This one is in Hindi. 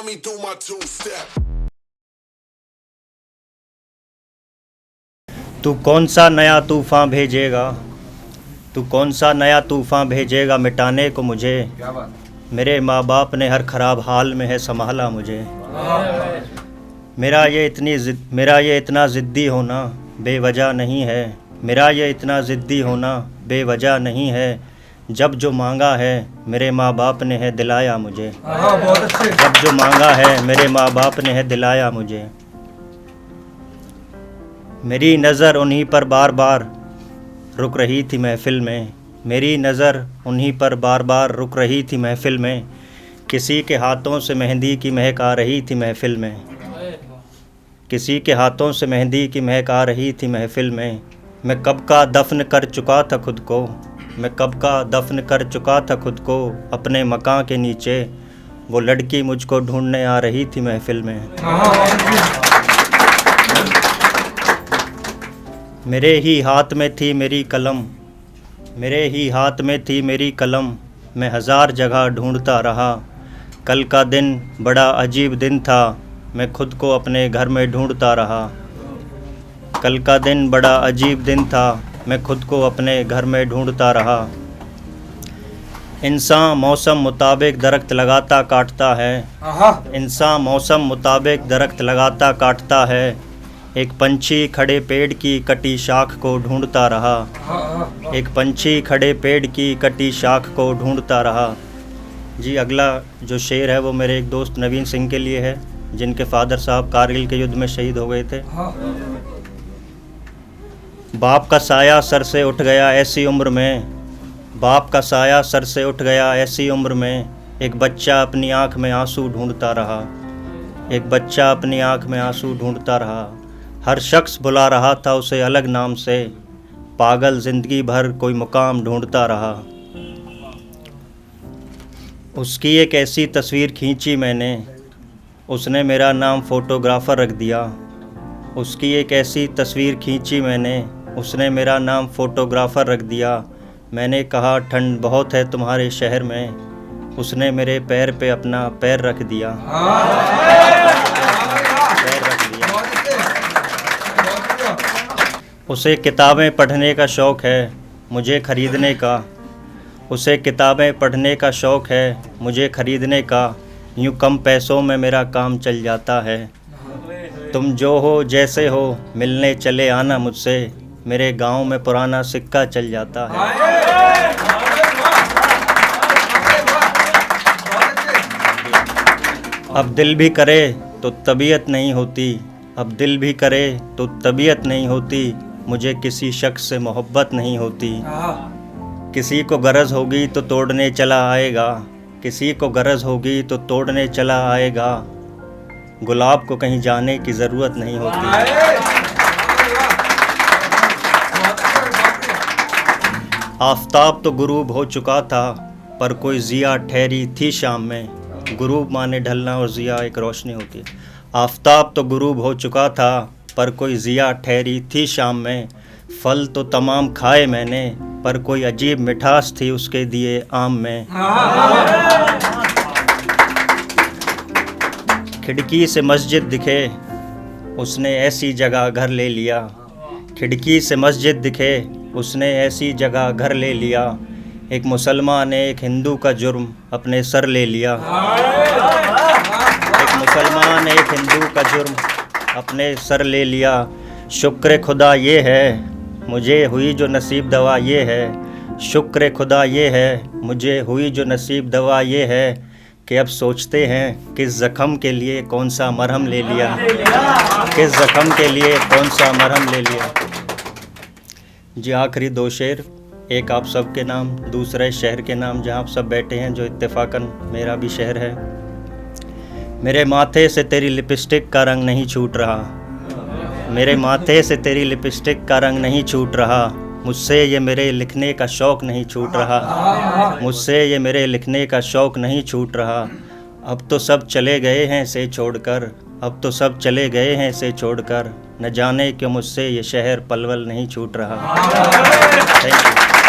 me do my two-step. तू कौन सा नया तूफ़ान भेजेगा, तू कौन सा नया तूफ़ान भेजेगा मिटाने को मुझे। मेरे माँ बाप ने हर ख़राब हाल में है संभाला मुझे। मेरा ये इतना ज़िद्दी होना बेवजह नहीं है। मेरा ये इतना ज़िद्दी होना बेवजह नहीं है। जब जो मांगा है मेरे माँ बाप ने है दिलाया मुझे। जब जो मांगा है मेरे माँ बाप ने है दिलाया मुझे। मेरी नज़र उन्हीं पर बार बार रुक रही थी महफ़िल में। मेरी नज़र उन्हीं पर बार बार रुक रही थी महफ़िल में। किसी के हाथों से मेहंदी की महक आ रही थी महफ़िल में। किसी के हाथों से मेहंदी की महक आ रही थी महफ़िल में। मैं कब का दफन कर चुका था खुद को। मैं कब का दफन कर चुका था खुद को अपने मकान के नीचे। वो लड़की मुझको ढूंढने आ रही थी महफ़िल में। मेरे ही हाथ में थी मेरी कलम। मेरे ही हाथ में थी मेरी कलम। मैं हज़ार जगह ढूंढता रहा। कल का दिन बड़ा अजीब दिन था। मैं खुद को अपने घर में ढूंढता रहा। कल का दिन बड़ा अजीब दिन था। मैं खुद को अपने घर में ढूंढता रहा। इंसान मौसम मुताबिक दरख्त लगाता काटता है। इंसान मौसम मुताबिक दरख्त लगाता काटता है। एक पंछी खड़े पेड़ की कटी शाख को ढूंढता रहा। एक पंछी खड़े पेड़ की कटी शाख को ढूंढता रहा। जी अगला जो शेर है वो मेरे एक दोस्त नवीन सिंह के लिए है, जिनके फादर साहब कारगिल के युद्ध में शहीद हो गए थे। बाप का साया सर से उठ गया ऐसी उम्र में। बाप का साया सर से उठ गया ऐसी उम्र में। एक बच्चा अपनी आँख में आंसू ढूंढता रहा। एक बच्चा अपनी आँख में आंसू ढूंढता रहा। हर शख्स बुला रहा था उसे अलग नाम से। पागल ज़िंदगी भर कोई मुकाम ढूंढता रहा। उसकी एक ऐसी तस्वीर खींची मैंने, उसने मेरा नाम फ़ोटोग्राफ़र रख दिया। उसकी एक ऐसी तस्वीर खींची मैंने, उसने मेरा नाम फ़ोटोग्राफ़र रख दिया। मैंने कहा ठंड बहुत है तुम्हारे शहर में। उसने मेरे पैर पे अपना पैर रख दिया। पैर रख दिया। उसे किताबें पढ़ने का शौक़ है मुझे ख़रीदने का। उसे किताबें पढ़ने का शौक़ है मुझे ख़रीदने का। यूँ कम पैसों में मेरा काम चल जाता है। तुम जो हो जैसे हो मिलने चले आना मुझसे। मेरे गांव में पुराना सिक्का चल जाता है। अब दिल भी करे तो तबीयत नहीं होती। अब दिल भी करे तो तबीयत नहीं होती। मुझे किसी शख्स से मोहब्बत नहीं होती। किसी को गरज होगी तो तोड़ने चला आएगा। किसी को गरज होगी तो तोड़ने चला आएगा। गुलाब को कहीं जाने की ज़रूरत नहीं होती। आफ़ताब तो गुरूब हो चुका था पर कोई ज़िया ठहरी थी शाम में। गुरूब माने ढलना और ज़िया एक रोशनी होती है। आफ़ताब तो गुरूब हो चुका था पर कोई ज़िया ठहरी थी शाम में। फल तो तमाम खाए मैंने पर कोई अजीब मिठास थी उसके दिए आम में। खिड़की से मस्जिद दिखे उसने ऐसी जगह घर ले लिया। खिड़की से मस्जिद दिखे उसने ऐसी जगह घर ले लिया। एक मुसलमान ने एक हिंदू का जुर्म अपने सर ले लिया। एक मुसलमान ने एक हिंदू का जुर्म अपने सर ले लिया। शुक्र खुदा ये है मुझे हुई जो नसीब दवा ये है। शुक्र खुदा ये है मुझे हुई जो नसीब दवा ये है कि अब सोचते हैं किस ज़ख़म के लिए कौन सा मरहम ले लिया। किस ज़ख़म के लिए कौन सा मरहम ले लिया। जी आखिरी दो शेर, एक आप सब के नाम, दूसरे शहर के नाम जहाँ आप सब बैठे हैं, जो इत्तेफाकन मेरा भी शहर है। मेरे माथे से तेरी लिपस्टिक का रंग नहीं छूट रहा। मेरे माथे से तेरी लिपस्टिक का रंग नहीं छूट रहा। मुझसे ये मेरे लिखने का शौक़ नहीं छूट रहा। मुझसे ये मेरे लिखने का शौक़ नहीं छूट रहा। अब तो सब चले गए हैं इसे छोड़कर। अब तो सब चले गए हैं इसे छोड़कर। न जाने क्यों मुझसे ये शहर पलवल नहीं छूट रहा। Thank you.